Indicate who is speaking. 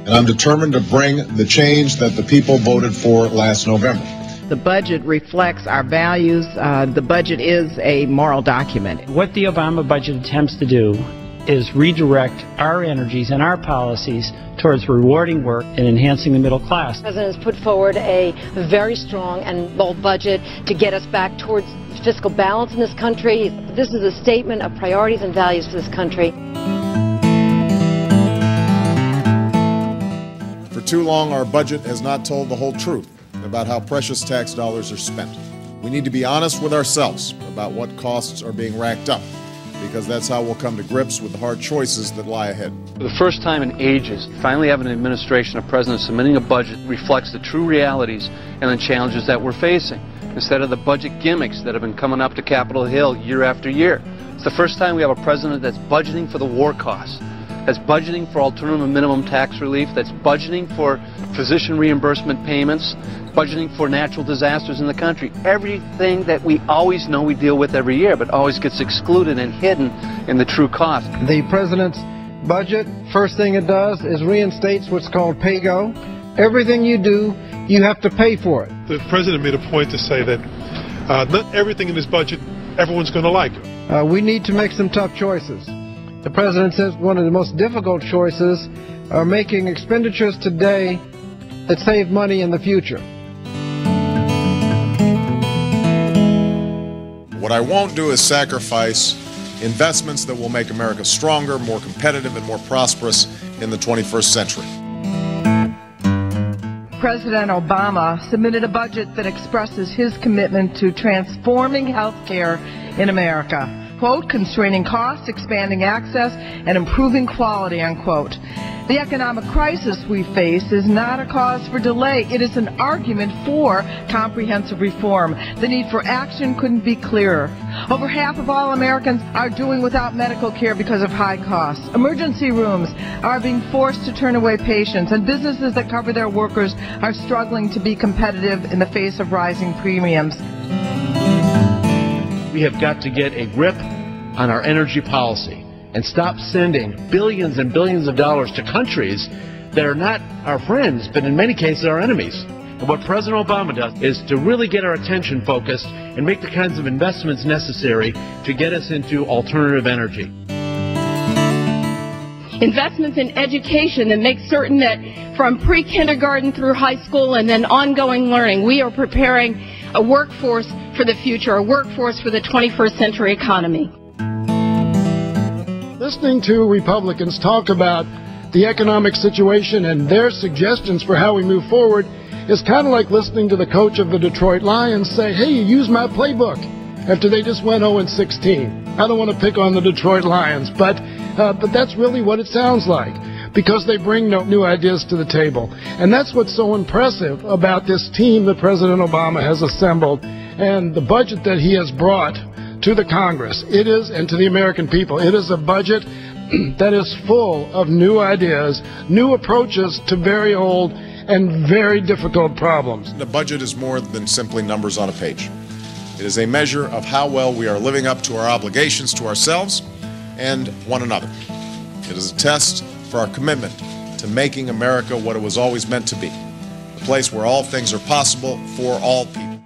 Speaker 1: and I'm determined to bring the change that the people voted for last November.
Speaker 2: The budget reflects our values. The budget is a moral document.
Speaker 3: What the Obama budget attempts to do is redirect our energies and our policies towards rewarding work and enhancing the middle class.
Speaker 4: The President has put forward a very strong and bold budget to get us back towards fiscal balance in this country. This is a statement of priorities and values for this country.
Speaker 1: For too long, our budget has not told the whole truth about how precious tax dollars are spent. We need to be honest with ourselves about what costs are being racked up, because that's how we'll come to grips with the hard choices that lie ahead.
Speaker 5: For the first time in ages, finally have an administration, a president submitting a budget that reflects the true realities and the challenges that we're facing, instead of the budget gimmicks that have been coming up to Capitol Hill year after year. It's the first time we have a president that's budgeting for the war costs, that's budgeting for alternative minimum tax relief, that's budgeting for physician reimbursement payments, budgeting for natural disasters in the country. Everything that we always know we deal with every year, but always gets excluded and hidden in the true cost.
Speaker 6: The president's budget, first thing it does is reinstates what's called pay-go. Everything you do, you have to pay for it.
Speaker 7: The president made a point to say that not everything in this budget everyone's going to like.
Speaker 6: We need to make some tough choices. The president says one of the most difficult choices are making expenditures today that save money in the future.
Speaker 1: What I won't do is sacrifice investments that will make America stronger, more competitive, and more prosperous in the 21st century.
Speaker 8: President Obama submitted a budget that expresses his commitment to transforming health care in America. Quote, constraining costs, expanding access, and improving quality, unquote. The economic crisis we face is not a cause for delay. It is an argument for comprehensive reform. The need for action couldn't be clearer. Over half of all Americans are doing without medical care because of high costs. Emergency rooms are being forced to turn away patients, and businesses that cover their workers are struggling to be competitive in the face of rising premiums.
Speaker 9: We have got to get a grip on our energy policy and stop sending billions and billions of dollars to countries that are not our friends, but in many cases our enemies. And what President Obama does is to really get our attention focused and make the kinds of investments necessary to get us into alternative energy.
Speaker 10: Investments in education that make certain that from pre-kindergarten through high school and then ongoing learning, we are preparing a workforce for the future, a workforce for the 21st century economy.
Speaker 6: Listening to Republicans talk about the economic situation and their suggestions for how we move forward is kind of like listening to the coach of the Detroit Lions say, hey, you used my playbook, after they just went 0-16. I don't want to pick on the Detroit Lions, but that's really what it sounds like, because they bring no new ideas to the table. And that's what's so impressive about this team that President Obama has assembled and the budget that he has brought to the Congress. It is, and to the American people, it is a budget that is full of new ideas, new approaches to very old and very difficult problems.
Speaker 1: The budget is more than simply numbers on a page. It is a measure of how well we are living up to our obligations to ourselves and one another. It is a test for our commitment to making America what it was always meant to be, a place where all things are possible for all people.